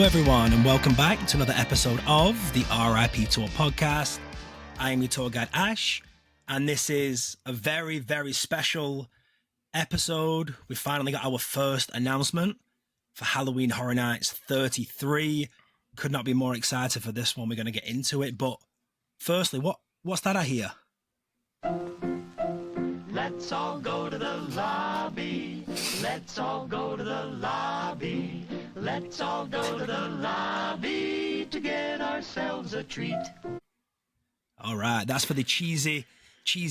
everyone, and welcome back to another episode of the RIP Tour podcast. I am your tour guide, Ash, and this is a very, very special episode. We finally got our first announcement for Halloween Horror Nights 33. Could not be more excited for this one. We're going to get into it, but firstly, what's that I hear? Let's all go to the lobby. Let's all go to the lobby. Let's all go to the lobby to get ourselves a treat. All right, that's for the cheesy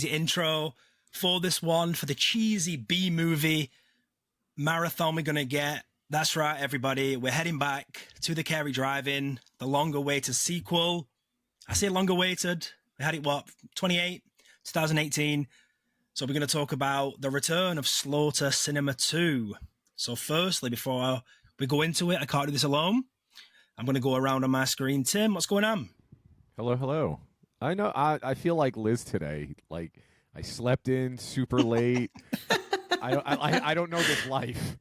intro for this one, for the cheesy B-movie marathon we're going to get. That's right, everybody. We're heading back to the Carey Drive-In, the long-awaited sequel. I say long-awaited. We had it, 2018. So we're going to talk about the return of Slaughter Sinema 2. So firstly, before we go into it, I can't do this alone. I'm going to go around on my screen. Tim, what's going on? Hello. I know. I feel like Lizz today. Like I slept in super late. I don't know this life.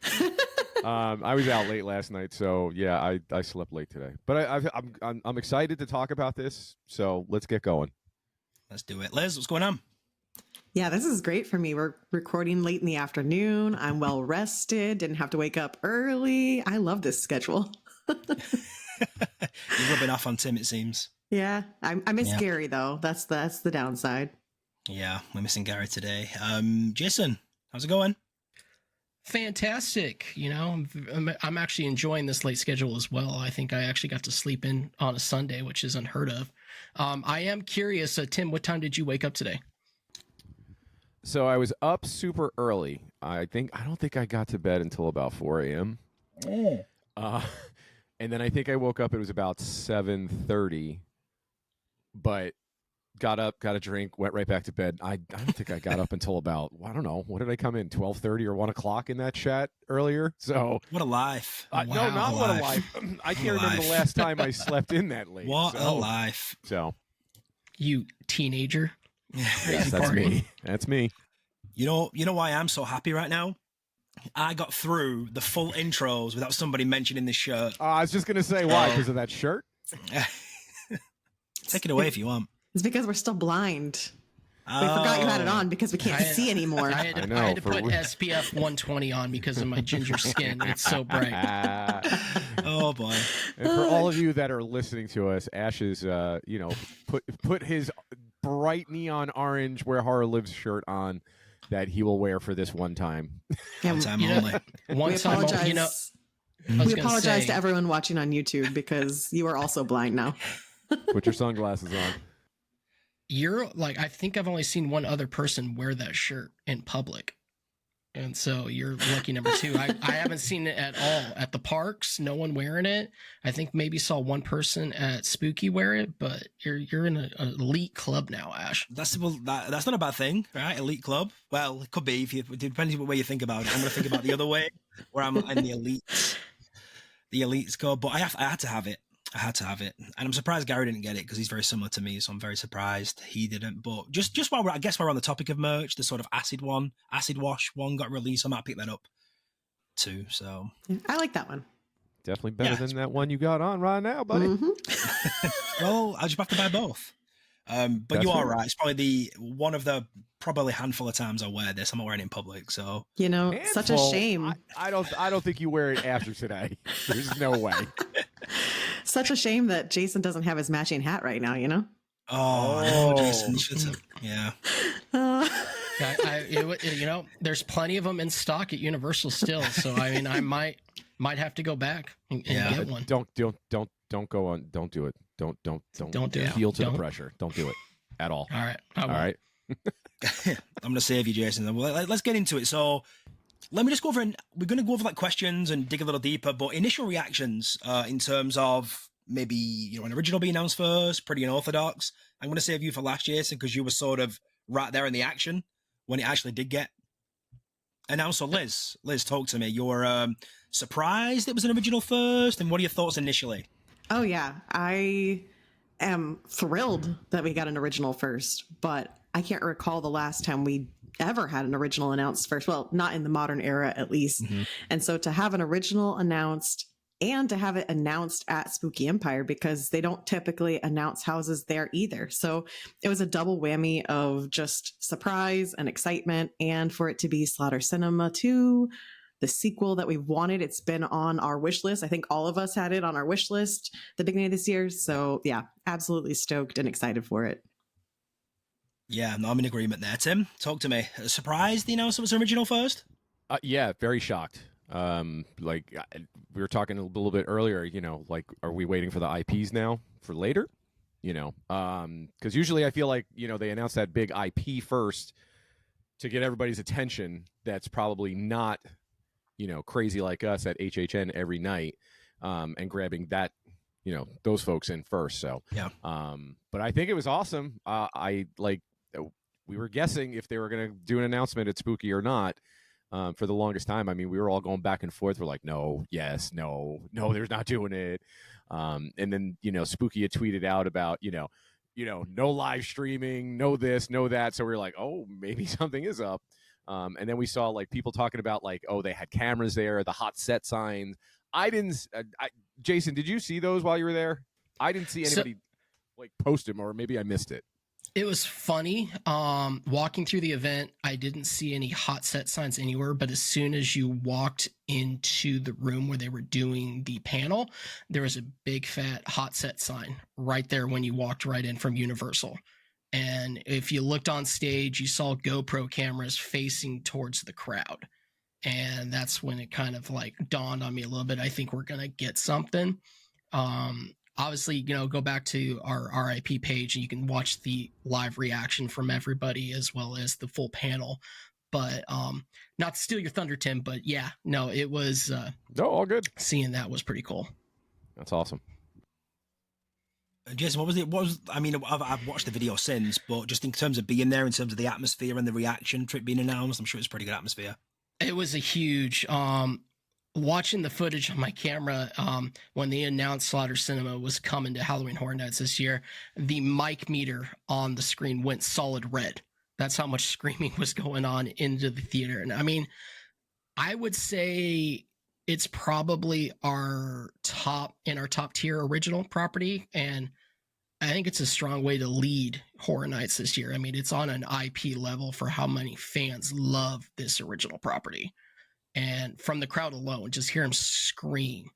I was out late last night, so yeah, I slept late today. But I'm excited to talk about this. So let's get going. Let's do it. Liz, what's going on? Yeah, this is great for me. We're recording late in the afternoon. I'm well rested. Didn't have to wake up early. I love this schedule. You're rubbing off on Tim, it seems. Yeah, I miss Gary though. That's the downside. Yeah, we're missing Gary today. Jason, how's it going? Fantastic. You know, I'm actually enjoying this late schedule as well. I think I actually got to sleep in on a Sunday, which is unheard of. I am curious, Tim, what time did you wake up today? So I was up super early. I don't think I got to bed until about 4 a.m. And then I think I woke up, it was about 7:30, but got up, got a drink, went right back to bed. I don't think I got up until about, I don't know, what did I come in, 12:30 or 1 o'clock in that chat earlier? So what a life. No, not what a life. I can't remember the last time I slept in that late. What a life. So you teenager. Yes, that's me. That's me. You know why I'm so happy right now? I got through the full intros without somebody mentioning this shirt. I was just going to say why, because of that shirt? Take it away if you want. It's because we're still blind. We forgot you had it on because we can't see anymore. I had to put SPF 120 on because of my ginger skin. It's so bright. Oh, boy. And for all of you that are listening to us, Ash is, put his bright neon orange Where Horror Lives shirt on that he will wear for this one time. One time only. One we time apologize. We apologize to everyone watching on YouTube because you are also blind now. Put your sunglasses on. You're like, I think I've only seen one other person wear that shirt in public. And so you're lucky number two. I haven't seen it at all at the parks. No one wearing it. I think maybe saw one person at Spooky wear it, but you're in an elite club now, Ash. That's not a bad thing, right? Elite club. Well, it could be depending on the way you think about it. I'm going to think about the other way, where I'm in the elites club. But I had to have it. I had to have it, and I'm surprised Gary didn't get it because he's very similar to me. So I'm very surprised he didn't. But just while I guess we're on the topic of merch, the sort of acid wash one got released. I might pick that up too. So I like that one. Definitely better than that one you got on right now, buddy. Mm-hmm. Well, I just have to buy both. But That's you are fair. right. It's probably one of the handful of times I wear this. I'm not wearing it in public, so Such a shame. I don't think you wear it after today. There's no way. Such a shame that Jason doesn't have his matching hat right now, Oh, Jason should have. Yeah. There's plenty of them in stock at Universal still. So I mean, I might have to go back and get one. Don't go on. Don't do it. Don't do it. Feel to the pressure. Don't do it at all. All right. All right. I'm going to save you, Jason. Well, let's get into it. So let me just go over, and we're going to go over like questions and dig a little deeper, but initial reactions in terms of maybe, an original being announced first, pretty unorthodox. I'm going to save you for last, Jason, because you were sort of right there in the action when it actually did get announced. So Liz, talk to me. You were surprised it was an original first, and what are your thoughts initially? Oh, yeah. I am thrilled that we got an original first, but I can't recall the last time we ever had an original announced first. Well, not in the modern era, at least. Mm-hmm. And so to have an original announced and to have it announced at Spooky Empire, because they don't typically announce houses there either. So it was a double whammy of just surprise and excitement, and for it to be Slaughter Sinema 2, the sequel that we've wanted. It's been on our wish list. I think all of us had it on our wish list at the beginning of this year. So yeah, absolutely stoked and excited for it. Yeah, no, I'm in agreement there. Tim, talk to me. Surprised the announcement was original first? Yeah, very shocked. Like we were talking a little bit earlier, you know, like, are we waiting for the IPs now for later? You know, because usually I feel like, you know, they announce that big IP first to get everybody's attention. That's probably not, you know, crazy like us at HHN every night, and grabbing that, you know, those folks in first. So, yeah. But I think it was awesome. We were guessing if they were going to do an announcement at Spooky or not. For the longest time. I mean, we were all going back and forth. We're like, no, yes, no, they're not doing it. And then, you know, Spooky had tweeted out about, you know, no live streaming, no this, no that. So we were like, oh, maybe something is up. And then we saw like people talking about like, oh, they had cameras there, the hot set signs. Jason, did you see those while you were there? I didn't see anybody like post them, or maybe I missed it. It was funny. Walking through the event, I didn't see any hot set signs anywhere, but as soon as you walked into the room where they were doing the panel, there was a big fat hot set sign right there when you walked right in from Universal. And if you looked on stage, you saw GoPro cameras facing towards the crowd. And that's when it kind of like dawned on me a little bit. I think we're going to get something. Obviously, you know, go back to our RIP page and you can watch the live reaction from everybody as well as the full panel. But not to steal your thunder, Tim, but yeah, no, it was no, all good. Seeing that was pretty cool. That's awesome. Jason, I mean, I've watched the video since, but just in terms of being there, in terms of the atmosphere and the reaction to it being announced, I'm sure it's a pretty good atmosphere. It was a huge watching the footage on my camera, when they announced Slaughter Sinema was coming to Halloween Horror Nights this year, the mic meter on the screen went solid red. That's how much screaming was going on into the theater. And I mean, I would say it's probably our top tier original property. And I think it's a strong way to lead Horror Nights this year. I mean, it's on an IP level for how many fans love this original property. And from the crowd alone, just hear them scream,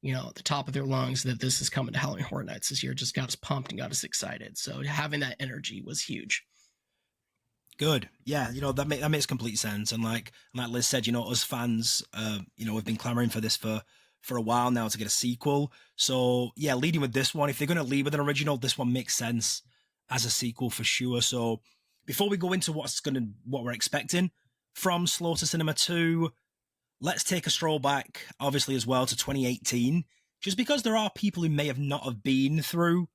you know, at the top of their lungs that this is coming to Halloween Horror Nights this year just got us pumped and got us excited. So having that energy was huge. Good. Yeah, you know, that makes complete sense. And like Liz said, you know, us fans, you know, we've been clamoring for this for a while now to get a sequel. So yeah, leading with this one, if they're going to lead with an original, this one makes sense as a sequel for sure. So before we go into what we're expecting from Slaughter Sinema 2, let's take a stroll back, obviously, as well to 2018, just because there are people who may have not have been through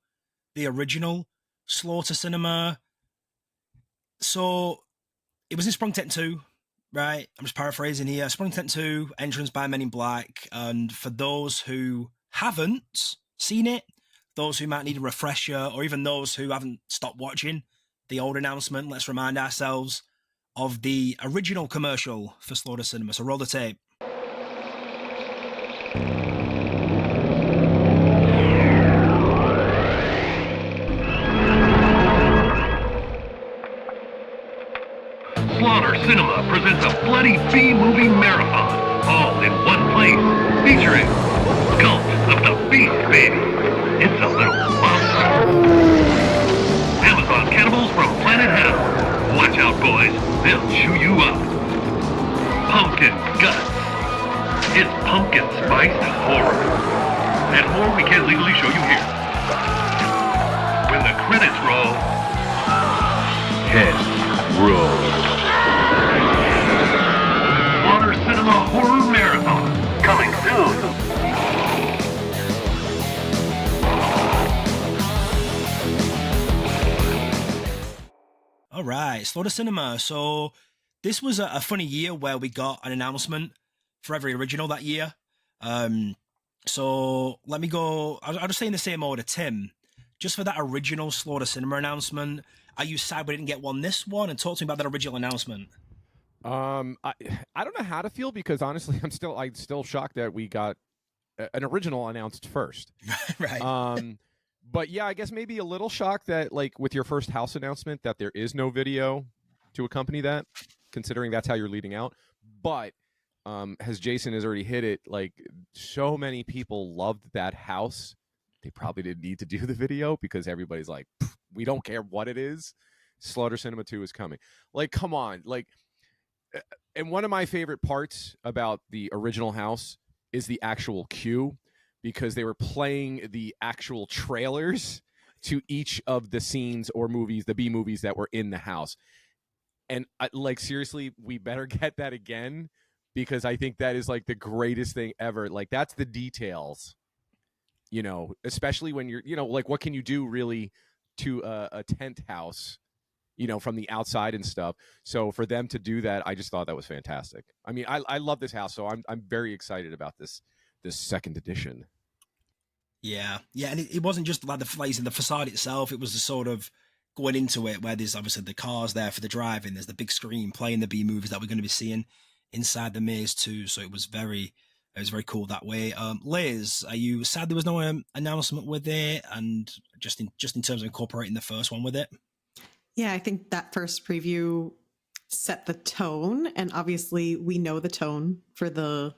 the original Slaughter Sinema. So it was in Sprung Tent 2, right? I'm just paraphrasing here. Sprung Tent 2, entrance by Men in Black. And for those who haven't seen it, those who might need a refresher, or even those who haven't stopped watching the old announcement, let's remind ourselves of the original commercial for Slaughter Sinema. So roll the tape. Slaughter Sinema presents a bloody B-movie marathon, all in one place, featuring Cult of the Beast Baby. It's a little monster. Amazon cannibals from Planet Hell. Watch out, boys. They'll chew you up. Pumpkin Guts. It's pumpkin spiced horror. And more we can't legally show you here. When the credits roll, heads roll. Slaughter Sinema Horror Marathon. Coming soon. All right, Slaughter Sinema. So this was a funny year where we got an announcement for every original that year. So let me go. I'll just say in the same order, Tim. Just for that original Slaughter Sinema announcement, are you sad we didn't get one this one? And talk to me about that original announcement. I don't know how to feel, because honestly, I'm still shocked that we got an original announced first. Right. But yeah, I guess maybe a little shocked that like with your first house announcement that there is no video to accompany that, considering that's how you're leading out. But as Jason has already hit it, like so many people loved that house. They probably didn't need to do the video because everybody's like, we don't care what it is. Slaughter Sinema 2 is coming. Like, come on. Like, and one of my favorite parts about the original house is the actual queue, because they were playing the actual trailers to each of the scenes or movies, the B movies that were in the house. And like, seriously, we better get that again, because I think that is like the greatest thing ever. Like, that's the details, you know, especially when you're, you know, like what can you do really to a tent house, you know, from the outside and stuff. So for them to do that, I just thought that was fantastic. I mean, I love this house, so I'm very excited about this second edition. Yeah, and it wasn't just like the facade itself. It was the sort of going into it where there's obviously the cars there for the driving. There's the big screen playing the B movies that we're going to be seeing inside the maze too. So it was very cool that way. Liz, are you sad there was no announcement with it, and just in terms of incorporating the first one with it? Yeah, I think that first preview set the tone, and obviously we know the tone for the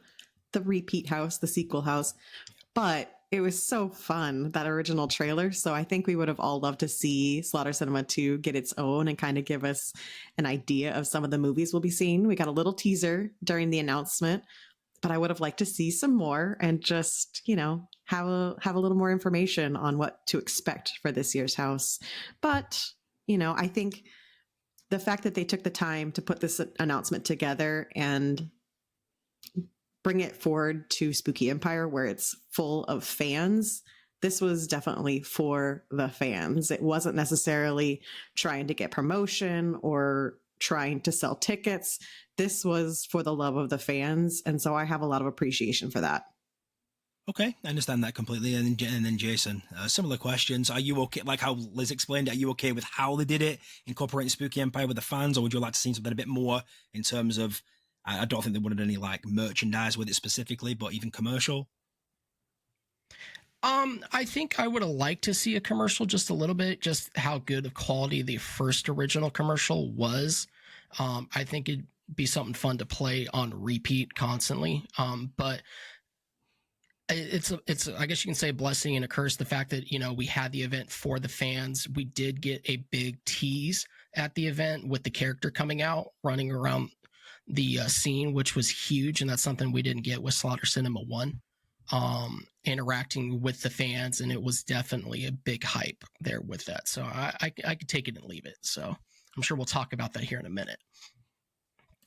repeat house, the sequel house, but it was so fun, that original trailer. So I think we would have all loved to see Slaughter Sinema 2 get its own and kind of give us an idea of some of the movies we'll be seeing. We got a little teaser during the announcement, but I would have liked to see some more and just, you know, have a little more information on what to expect for this year's house. But, you know, I think the fact that they took the time to put this announcement together and bring it forward to Spooky Empire, where it's full of fans, this was definitely for the fans. It wasn't necessarily trying to get promotion or trying to sell tickets. This was for the love of the fans. And so I have a lot of appreciation for that. Okay, I understand that completely. And then Jason, similar questions. Are you okay, like how Liz explained it, are you okay with how they did it, incorporating Spooky Empire with the fans, or would you like to see something a bit more in terms of, I don't think they wanted any like merchandise with it specifically, but even commercial? I think I would have liked to see a commercial just a little bit, just how good of quality the first original commercial was. I think it'd be something fun to play on repeat constantly. But it's I guess you can say a blessing and a curse, the fact that, you know, we had the event for the fans. We did get a big tease at the event with the character coming out, running around the scene, which was huge, and that's something we didn't get with Slaughter Sinema 1. Interacting with the fans, and it was definitely a big hype there with that. So I could take it and leave it. So I'm sure we'll talk about that here in a minute.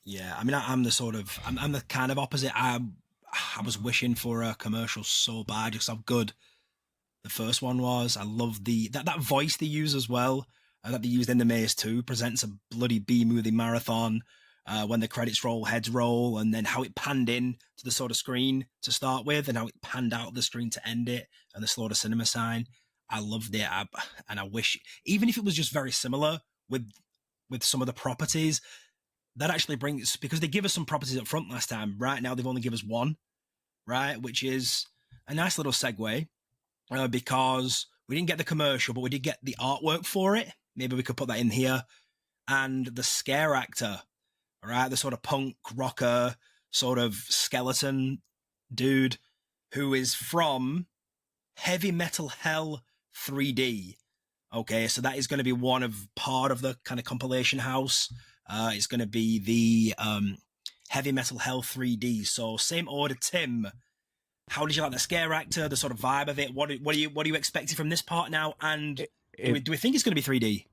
Yeah, I mean, I'm the kind of opposite. I was wishing for a commercial so bad, just how good the first one was. I love that voice they use as well, that they used in The Maze 2, presents a bloody B-movie marathon. When the credits roll, heads roll, and then how it panned in to the sort of screen to start with, and how it panned out of the screen to end it, and the Slaughter Sinema sign. I loved it, and I wish, even if it was just very similar with some of the properties, that actually brings, because they give us some properties up front last time. Right now, they've only given us one, right, which is a nice little segue, because we didn't get the commercial, but we did get the artwork for it. Maybe we could put that in here, and the scare actor. All right, the sort of punk rocker sort of skeleton dude who is from Heavy Metal Hell 3D. Okay, so that is going to be part of the kind of compilation house. It's going to be the Heavy Metal Hell 3D. So same order, Tim. How did you like the scare actor, the sort of vibe of it? What are you expecting from this part now? And do we think it's going to be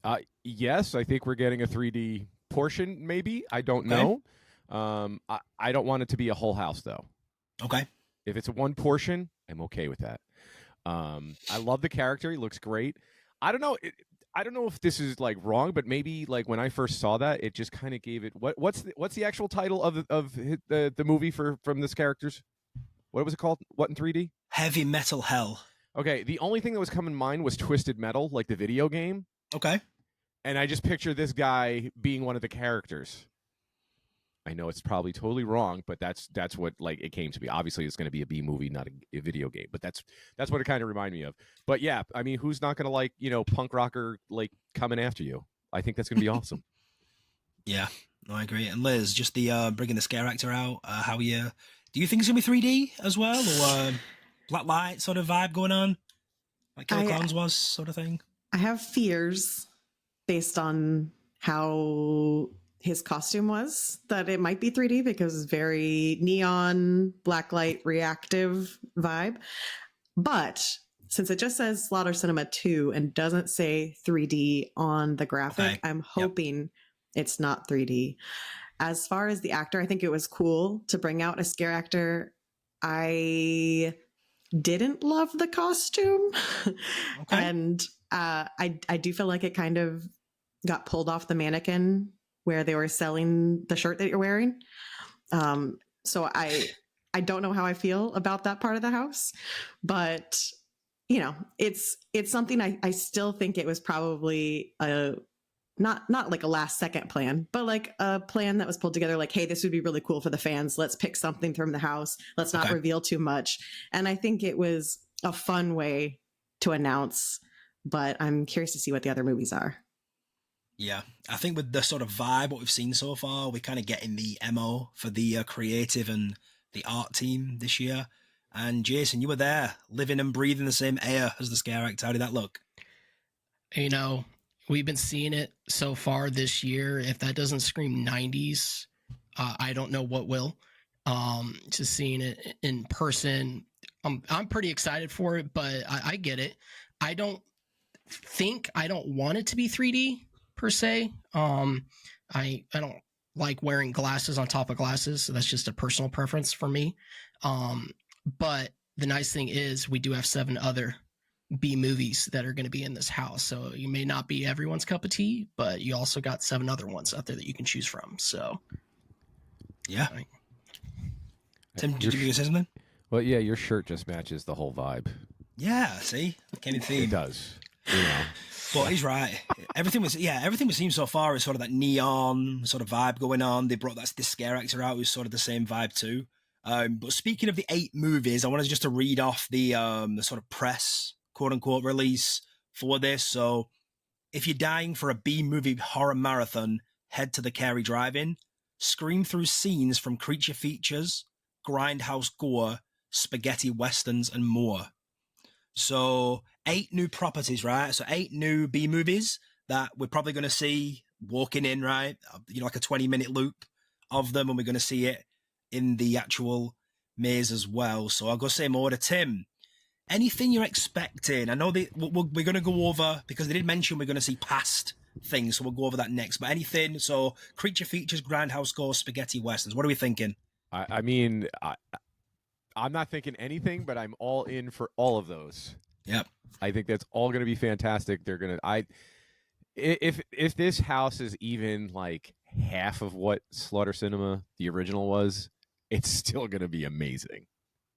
3D? Yes, I think we're getting a 3D portion, maybe. I don't know. I don't want it to be a whole house, though. Okay. If it's a one portion, I'm okay with that. I love the character. He looks great. I don't know. I don't know if this is like wrong, but maybe like when I first saw that, it just kind of gave it. What's the actual title of the movie from this characters? What was it called? What in 3D? Heavy Metal Hell. Okay. The only thing that was coming to mind was Twisted Metal, like the video game. Okay. And I just picture this guy being one of the characters. I know it's probably totally wrong, but that's what like it came to be. Obviously, it's going to be a B movie, not a video game, but that's what it kind of reminded me of. But yeah, I mean, who's not going to like punk rocker like coming after you? I think that's going to be awesome. Yeah, no, I agree. And Liz, just the bringing the scare actor out. How you? Do you think it's gonna be 3D as well, or black light sort of vibe going on, like Killer Clowns was, sort of thing? I have fears based on how his costume was that it might be 3D because it's very neon, blacklight, reactive vibe. But since it just says Slaughter Sinema 2 and doesn't say 3D on the graphic, Okay. I'm hoping it's not 3D. As far as the actor, I think it was cool to bring out a scare actor. I didn't love the costume. Okay. And I do feel like it kind of got pulled off the mannequin where they were selling the shirt that you're wearing. So I don't know how I feel about that part of the house, but it's something I still think it was probably a not like a last second plan, but like a plan that was pulled together like, hey, this would be really cool for the fans. Let's pick something from the house. Let's not reveal too much. And I think it was a fun way to announce, but I'm curious to see what the other movies are. Yeah, I think with the sort of vibe, what we've seen so far, we're kind of getting the MO for the creative and the art team this year. And Jason, you were there, living and breathing the same air as the scare actor. How did that look? We've been seeing it so far this year. If that doesn't scream 90s, I don't know what will. Just seeing it in person, I'm pretty excited for it, but I get it. I don't want it to be 3D per se. I don't like wearing glasses on top of glasses, so that's just a personal preference for me. But the nice thing is we do have 7 other B movies that are going to be in this house. So you may not be everyone's cup of tea, but you also got 7 other ones out there that you can choose from. So yeah. Tim, did you say something? Well, yeah, your shirt just matches the whole vibe. Yeah, see? Came in theme. It does. But he's right. Everything we've seen so far is sort of that neon sort of vibe going on. They brought this scare actor out who's sort of the same vibe too. But speaking of the 8 movies, I wanted just to read off the sort of press, quote unquote, release for this. So if you're dying for a B movie horror marathon, head to the Carey Drive-In. Scream through scenes from creature features, grindhouse gore, spaghetti westerns, and more. So 8 new properties, right? So 8 new B movies that we're probably going to see walking in, right? Like a 20-minute loop of them, and we're going to see it in the actual maze as well. So I'll go same order. Tim, anything you're expecting? I know we're going to go over, because they did mention we're going to see past things, so we'll go over that next. But anything, so creature features, grindhouse gore, spaghetti westerns. What are we thinking? I mean, I'm not thinking anything, but I'm all in for all of those. Yep. I think that's all going to be fantastic. They're going to, if this house is even like half of what Slaughter Sinema, the original, was, it's still going to be amazing.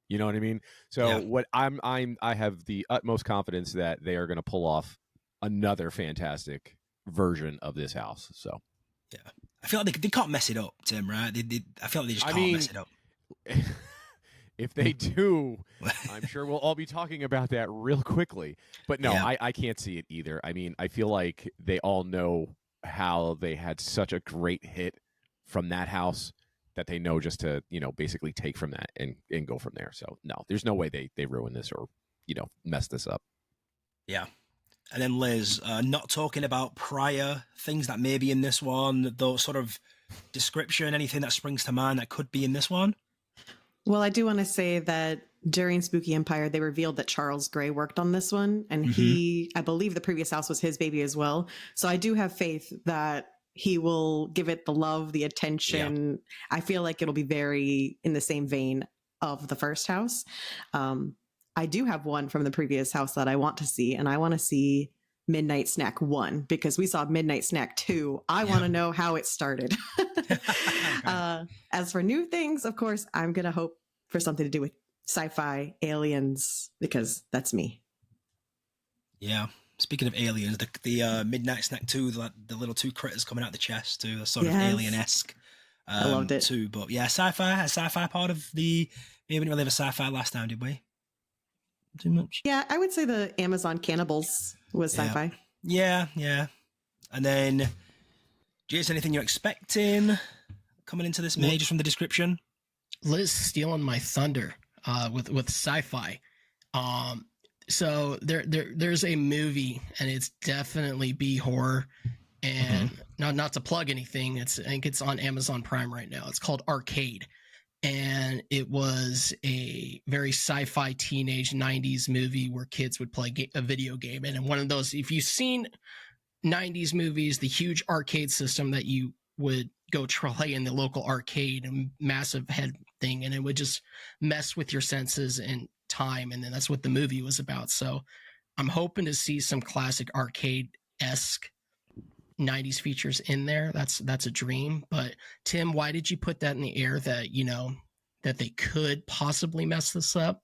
You know what I mean? So what I have the utmost confidence that they are going to pull off another fantastic version of this house. So yeah, I feel like they can't mess it up, Tim. Right? I feel like they just can't mess it up. If they do, I'm sure we'll all be talking about that real quickly. But no, I can't see it either. I mean, I feel like they all know how they had such a great hit from that house that they know just to, basically take from that and go from there. So no, there's no way they ruin this or, mess this up. Yeah. And then Liz, not talking about prior things that may be in this one, those sort of description, anything that springs to mind that could be in this one? Well, I do want to say that during Spooky Empire, they revealed that Charles Gray worked on this one, and I believe the previous house was his baby as well. So I do have faith that he will give it the love, the attention. Yeah. I feel like it'll be very in the same vein of the first house. I do have one from the previous house that I want to see, and I want to see Midnight Snack 1, because we saw Midnight Snack 2. I want to know how it started. As for new things, of course, I'm going to hope for something to do with sci-fi, aliens, because that's me. Yeah. Speaking of aliens, the Midnight Snack 2, the little 2 critters coming out the chest too, sort of alien-esque. I loved it too. But yeah, sci-fi part of the. We didn't really have a sci-fi last time, did we? Too much. Yeah, I would say the Amazon Cannibals was Yeah. sci-fi. Yeah. And then, Jason, anything you're expecting coming into this May, just from the description? Liz stealing my thunder with sci-fi. So there's a movie, and it's definitely B horror, and not to plug anything. I think it's on Amazon Prime right now. It's called Arcade, and it was a very sci-fi teenage 90s movie where kids would play a video game. And in one of those, if you've seen 90s movies, the huge arcade system that you would go play in the local arcade, a massive head thing, and it would just mess with your senses and time. And then that's what the movie was about. So I'm hoping to see some classic arcade-esque 90s features in there. That's a dream. But Tim, why did you put that in the air that, you know, that they could possibly mess this up?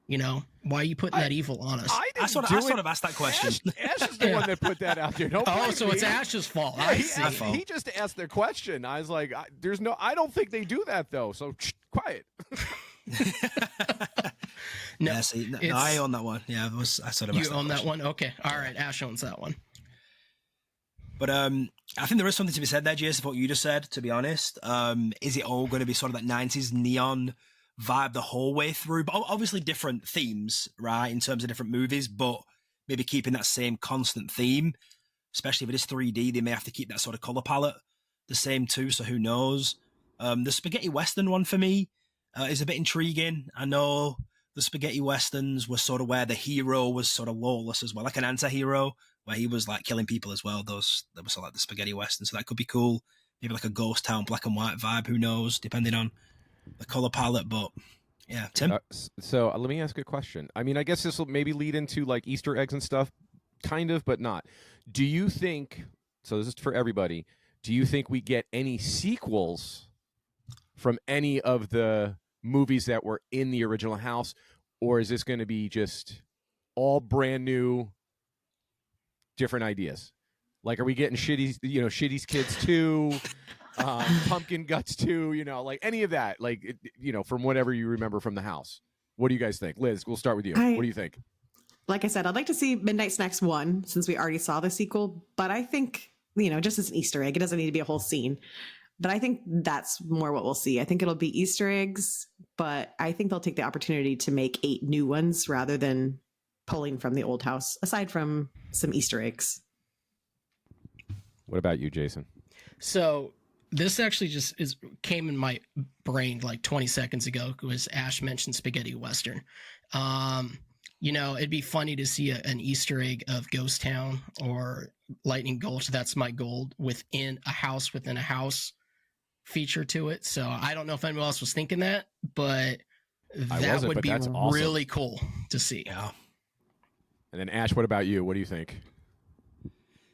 You know, why are you putting that evil on us? I sort of asked that question. Ash is the one that put that out there. Don't blame so me. it's Ash's fault. Yeah, I see. he just asked the question. I was like, I don't think they do that though. So quiet. No, Yeah, see, no, I own that one. Yeah, I sort of. You asked own that question. one? Okay. All right. Ash owns that one. But I think there is something to be said there, Jason, for what you just said, to be honest. Is it all going to be sort of that 90s neon vibe the whole way through? But obviously different themes, right, in terms of different movies, but maybe keeping that same constant theme, especially if it is 3D, they may have to keep that sort of color palette the same too, so who knows. The spaghetti western one for me is a bit intriguing. I know the spaghetti westerns were sort of where the hero was sort of lawless as well, like an anti-hero, where he was like killing people as well. That was sort of like the spaghetti western, so that could be cool. Maybe like a ghost town black and white vibe, who knows, depending on the color palette. But yeah, Tim. So let me ask a question. I mean, I guess this will maybe lead into like Easter eggs and stuff, kind of, but not. Do you think? So this is for everybody. Do you think we get any sequels from any of the movies that were in the original house, or is this going to be just all brand new, different ideas? Like, are we getting Shitty's Kids 2, Pumpkin Guts 2, like any of that, like, from whatever you remember from the house? What do you guys think? Liz, we'll start with you. What do you think? Like I said, I'd like to see Midnight Snacks 1 since we already saw the sequel, but I think, just as an Easter egg, it doesn't need to be a whole scene. But I think that's more what we'll see. I think it'll be Easter eggs, but I think they'll take the opportunity to make 8 new ones rather than pulling from the old house, aside from some Easter eggs. What about you, Jason? So this actually just came in my brain like 20 seconds ago because Ash mentioned spaghetti western. It'd be funny to see an Easter egg of Ghost Town or Lightning Gulch. That's my gold within a house feature to it. So I don't know if anyone else was thinking that, but that would be awesome. Really cool to see. Yeah. And then Ash, what about you? What do you think?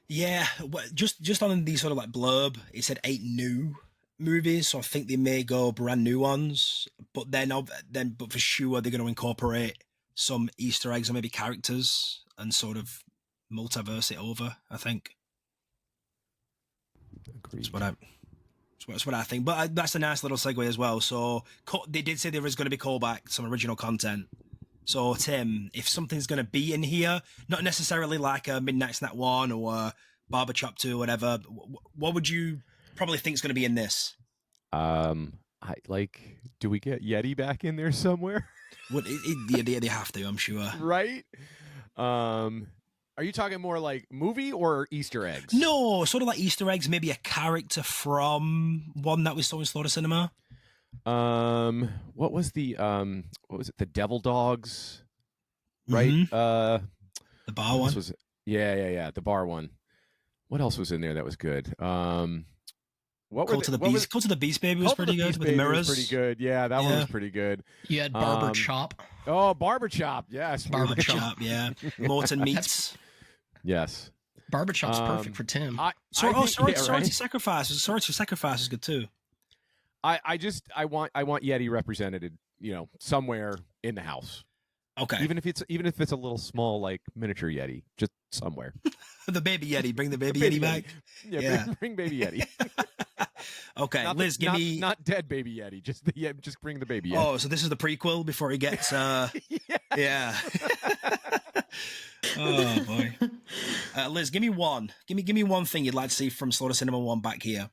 Yeah, just on the sort of like blurb, it said 8 new movies, so I think they may go brand new ones. But but for sure they're going to incorporate some Easter eggs or maybe characters and sort of multiverse it over. I think. Agreed. That's what I think. But that's a nice little segue as well. So they did say there is going to be callback, some original content. So, Tim, if something's going to be in here, not necessarily like a Midnight Snack 1 or Barber Chop 2 or whatever, what would you probably think is going to be in this? Do we get Yeti back in there somewhere? They have to, I'm sure. Right? Are you talking more like movie or Easter eggs? No, sort of like Easter eggs, maybe a character from one that we saw in Slaughter Sinema. What was it? The Devil Dogs, right? Mm-hmm. The bar one. Yeah. The bar one. What else was in there that was good? Call to the Beast Baby was pretty good with the mirrors. Pretty good. Yeah, that one was pretty good. You had Barber Chop. Oh, Barber Chop. Yes. Barber Chop, yeah. Morton Meats. Yes. Barber Chop's perfect for Tim. Sorry to Sacrifice. Sorry to Sacrifice is good too. I want Yeti represented, somewhere in the house. Okay. Even if it's a little small, like miniature Yeti, just somewhere. The baby Yeti. Bring the baby Yeti back. Yeah. Bring baby Yeti. Okay, Not Liz, the, give not, me. not dead baby Yeti. Just bring the baby Yeti. Oh, so this is the prequel before he gets. Yeah. Oh boy. Liz, give me one. Give me one thing you'd like to see from Slaughter Cinema 1 back here.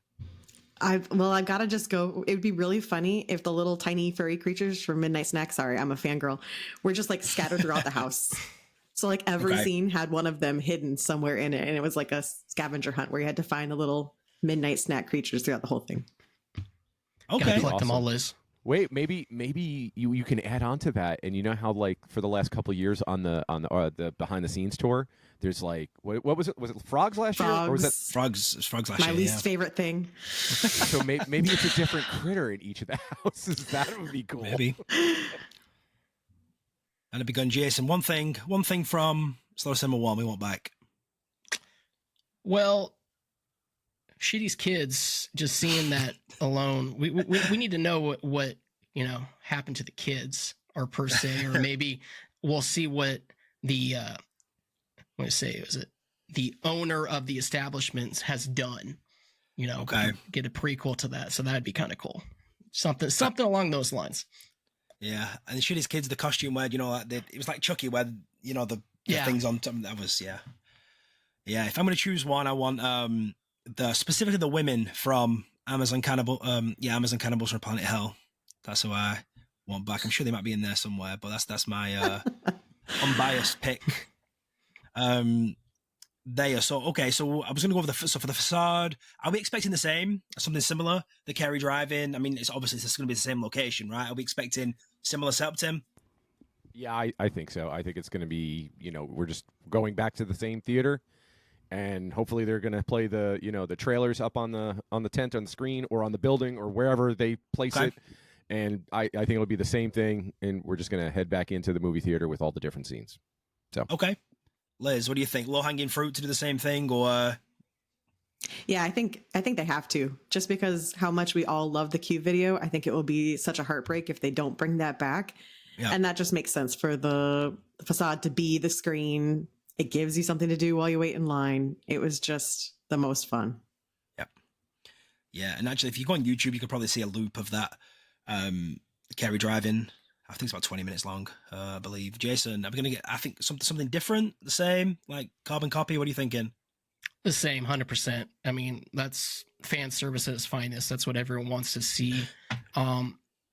I gotta just go. It would be really funny if the little tiny furry creatures from Midnight Snack, sorry, I'm a fangirl, were just like scattered throughout the house. So like every Okay. scene had one of them hidden somewhere in it, and it was like a scavenger hunt where you had to find the little Midnight Snack creatures throughout the whole thing. Gotta Okay. collect them all, Awesome. Liz. Wait, maybe you can add on to that, and you know how like for the last couple of years on the behind the scenes tour, there's like what was it? Was it frogs last year, or was that Frogs last My year. least favorite thing. so? Maybe it's a different critter in each of the houses. That would be cool. Maybe. That'd be good. Jason, one thing from Slaughter Cinema 1 we want back. Well, Shitty's kids, just seeing that alone, we need to know what happened to the kids, or per se, or maybe we'll see what the the owner of the establishments has done. Okay. Get a prequel to that, so that'd be kind of cool. Something along those lines. Yeah, and the Shitty's kids, the costume where it was like Chucky, where the Yeah. things on top. That was yeah. If I'm gonna choose one, I want specifically the women from Amazon Amazon Cannibals from Planet Hell. That's who I want back. I'm sure they might be in there somewhere, but that's my unbiased pick. So I was gonna go over for the facade. Are we expecting the same, something similar? The Kerry Drive-In. I mean, it's obviously it's gonna be the same location, right? Are we expecting similar setup, Tim? Yeah, I think so. I think it's going to be, we're just going back to the same theater, and hopefully they're going to play the, the trailers up on the tent on the screen or on the building or wherever they place Okay. it. And I think it'll be the same thing, and we're just going to head back into the movie theater with all the different scenes. Okay, Liz, what do you think? Low hanging fruit to do the same thing, or Yeah, I think they have to, just because how much we all love the Q video. I think it will be such a heartbreak if they don't bring that back. Yeah. And that just makes sense for the facade to be the screen. It gives you something to do while you wait in line. It was just the most fun. Yeah, and actually, if you go on YouTube, you could probably see a loop of that Kerry Drive-In. I think it's about 20 minutes long, I believe. Jason, are we going to get, I think, something different, the same, like carbon copy? What are you thinking? The same, 100%. I mean, that's fan service at its finest. That's what everyone wants to see.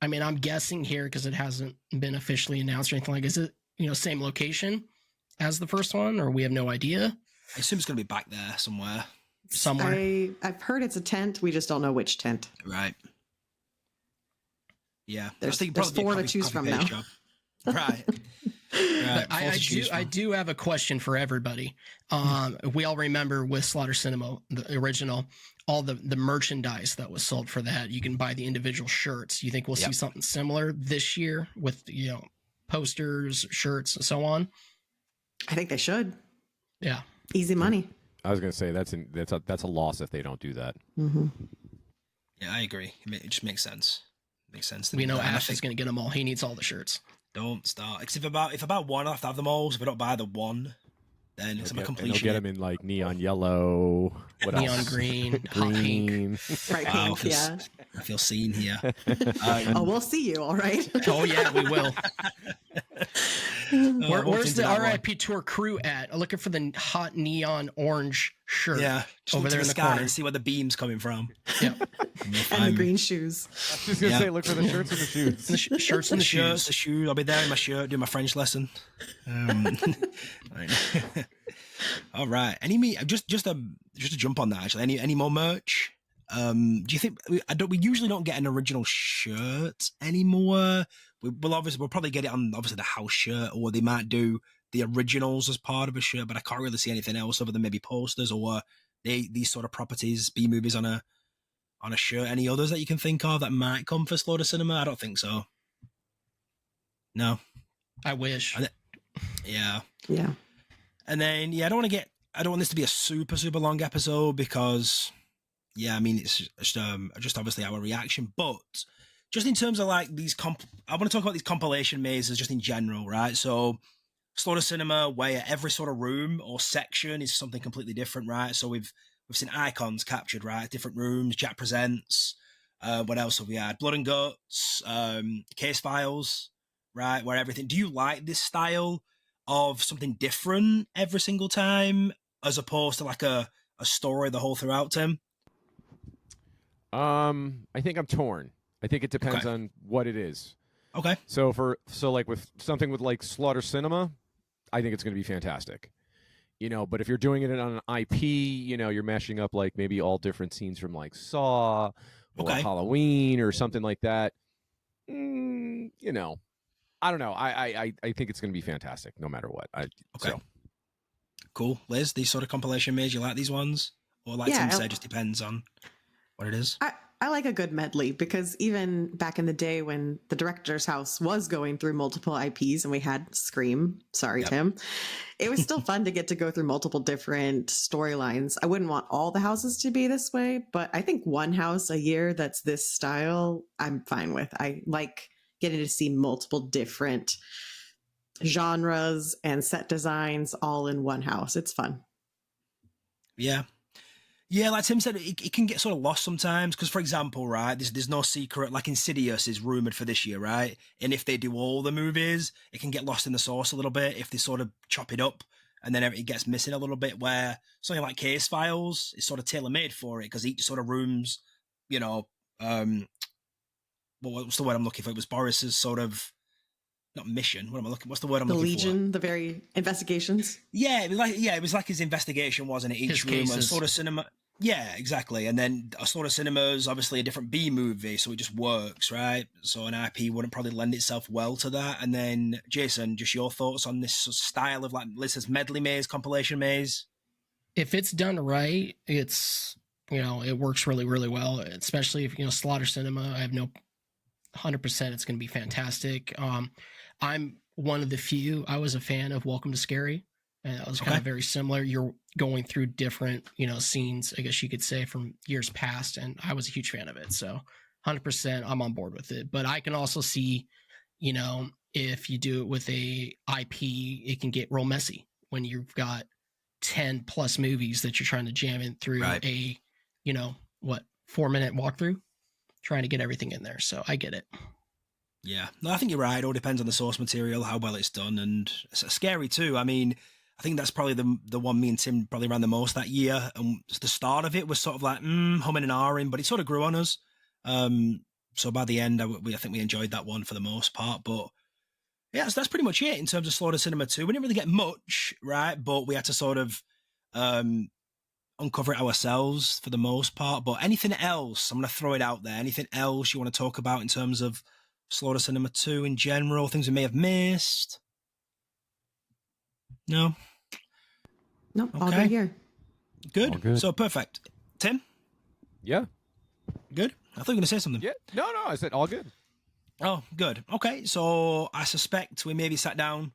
I mean, I'm guessing here because it hasn't been officially announced or anything like. Is it same location as the first one, or we have no idea? I assume it's going to be back there somewhere. I've heard it's a tent. We just don't know which tent. Right. Yeah. There's I think four to probably choose from copy-paste now. job. Right. But I do have a question for everybody. We all remember with Slaughter Cinema, the original, all the merchandise that was sold for that. You can buy the individual shirts. You think we'll see something similar this year with posters, shirts, and so on? I think they should. Yeah. Easy money. I was going to say that's a loss if they don't do that. Mm-hmm. Yeah, I agree. It just makes sense. Makes sense. We know And I Ash is think- going to get them all. He needs all the shirts. Don't start. Because if about one, I have to have them all. So if I don't buy the one, then it's a And they'll completion. get them in like neon yellow, what Neon else? green, hot pink. Green. Right, Wow, pink, yeah. I feel seen here. Oh, we'll see you. All right. Oh yeah, we will. Where's Where's the RIP tour crew at? Looking for the hot neon orange shirt. Yeah, just over look to there the in the sky corner. and see where the beam's coming from. Yeah. And the green shoes. I was just going to Yeah. say, look for the shirts and the shoes. The shirts and the shoes. The shoes. I'll be there in my shirt doing my French lesson. Right. All right. Just to jump on that actually. Any more merch? Do you think we usually don't get an original shirt anymore? We'll probably get it on obviously the house shirt, or they might do the originals as part of a shirt, but I can't really see anything else other than maybe posters or these sort of properties, B movies on a shirt. Any others that you can think of that might come for Slaughter Cinema? I don't think so. No. I wish. Yeah. Yeah. And then I don't want this to be a super, super long episode because I mean it's just obviously our reaction, but just in terms of like these I want to talk about these compilation mazes just in general, right? So Slaughter Cinema, where every sort of room or section is something completely different, right? So we've we've seen icons captured, right? Different rooms, Jack Presents. What else have we had? Blood and Guts, Case Files, right? Where everything. Do you like this style of something different every single time, as opposed to like a story the whole throughout, Tim? I think I'm torn. I think it depends Okay. on what it is. Okay. So like with something with like Slaughter Sinema, I think it's going to be fantastic. But if you're doing it on an IP, you're mashing up like maybe all different scenes from like Saw or Okay. Halloween or something like that. I don't know. I think it's going to be fantastic no matter what. Okay. So. Cool. Liz, these sort of compilation maze, you like these ones? Or like Tim said, just depends on what it is. I like a good medley, because even back in the day when the director's house was going through multiple IPs and we had Scream, sorry, Yep. Tim, it was still fun to get to go through multiple different storylines. I wouldn't want all the houses to be this way, but I think one house a year that's this style, I'm fine with. I like getting to see multiple different genres and set designs all in one house. It's fun. Yeah. Yeah, like Tim said, it can get sort of lost sometimes because, for example, right, there's no secret, like Insidious is rumoured for this year, right? And if they do all the movies, it can get lost in the sauce a little bit if they sort of chop it up and then it gets missing a little bit, where something like Case Files is sort of tailor-made for it because each sort of room's, what's the word I'm looking for? It was Boris's sort of, not mission. What am I looking? What's the word I'm The looking Legion, for? the very investigations. Yeah, it was like his investigation, wasn't it? Each His room, and cases. Slaughter Cinema. Yeah, exactly. And then a Slaughter Cinema is obviously a different B movie, so it just works, right? So an IP wouldn't probably lend itself well to that. And then Jason, just your thoughts on this style of like Liz's medley maze, compilation maze? If it's done right, it's it works really, really well. Especially if Slaughter Cinema. I have no 100%. It's going to be fantastic. I'm one of the few. I was a fan of Welcome to Scary, and that was kind of very similar. You're going through different, scenes, I guess you could say, from years past, and I was a huge fan of it. So 100%, I'm on board with it. But I can also see, if you do it with a IP, it can get real messy when you've got 10 plus movies that you're trying to jam in through a, 4-minute walkthrough, trying to get everything in there. So I get it. Yeah, no, I think you're right. It all depends on the source material, how well it's done, and it's scary too. I mean, I think that's probably the one me and Tim probably ran the most that year. And the start of it was sort of like humming and ahhing, but it sort of grew on us. So by the end, I think we enjoyed that one for the most part. But yeah, so that's pretty much it in terms of Slaughter Cinema 2. We didn't really get much, right? But we had to sort of uncover it ourselves for the most part. But anything else, I'm going to throw it out there. Anything else you want to talk about in terms of Slaughter Cinema 2 in general, things we may have missed? No? Nope, all Okay. good here. Good. All good. So perfect. Tim? Yeah. Good? I thought you were going to say something. Yeah. No, I said all good. Oh, good. Okay, so I suspect we maybe sat down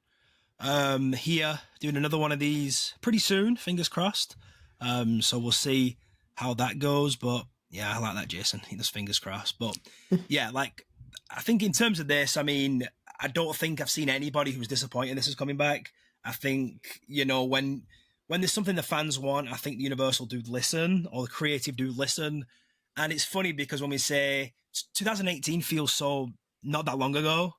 here doing another one of these pretty soon, fingers crossed. So we'll see how that goes. But yeah, I like that, Jason. He does fingers crossed. But yeah, like, I think in terms of this, I mean, I don't think I've seen anybody who's disappointed this is coming back. I think, when there's something the fans want, I think the Universal do listen, or the creative do listen. And it's funny because when we say 2018 feels so not that long ago,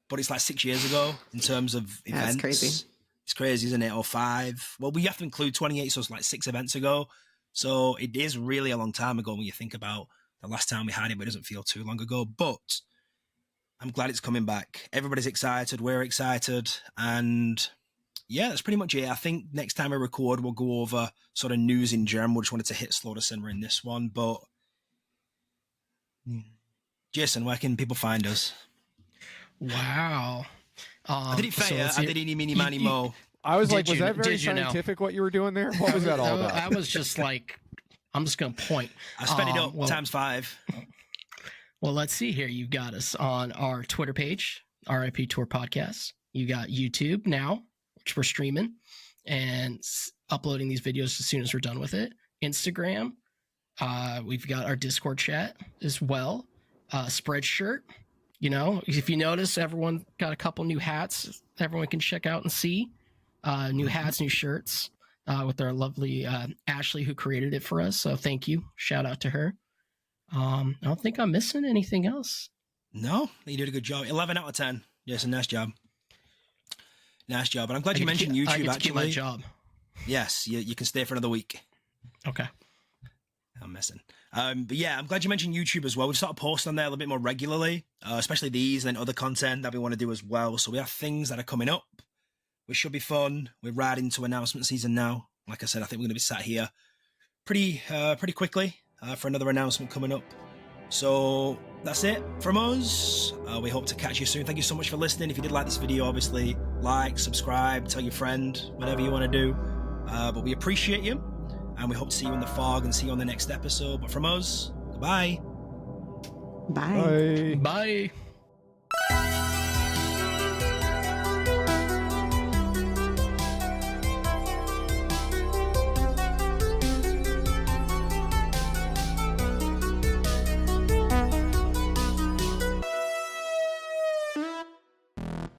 but it's like 6 years ago in terms of events. That's crazy. It's crazy, isn't it? Or 5. Well, we have to include 28, so it's like 6 events ago. So it is really a long time ago when you think about the last time we had it, but it doesn't feel too long ago. But I'm glad it's coming back. Everybody's excited. We're excited. And yeah, that's pretty much it. I think next time I record, we'll go over sort of news in general. We just wanted to hit Slaughter Cinema in this one. But Jason, where can people find us? Wow. I did it fair. I did eeny, meeny, miny, mo. I was Did like, was you- that very did you know? scientific what you were doing there? What was that all about? I was just like, I'm just going to point. I sped it up well- times 5. Well, let's see here. You've got us on our Twitter page, RIP Tour Podcast. You got YouTube now, which we're streaming and uploading these videos as soon as we're done with it. Instagram. We've got our Discord chat as well. Spreadshirt. If you notice, everyone got a couple new hats everyone can check out and see. New hats, new shirts. with our lovely Ashley who created it for us. So thank you. Shout out to her. I don't think I'm missing anything else. No, you did a good job. 11 out of 10. Yes, nice job. Nice job. And I'm glad you mentioned YouTube, I get to actually. keep my job. Yes, you can stay for another week. Okay. I'm missing. But yeah, I'm glad you mentioned YouTube as well. We've started posting on there a little bit more regularly, especially these and other content that we want to do as well. So we have things that are coming up, which should be fun. We're right into announcement season now. Like I said, I think we're going to be sat here pretty quickly for another announcement coming up. So that's it from us. We hope to catch you soon. Thank you so much for listening. If you did like this video, obviously like, subscribe, tell your friend, whatever you want to do. But we appreciate you, and we hope to see you in the fog and see you on the next episode. But from us, goodbye. Bye. Bye.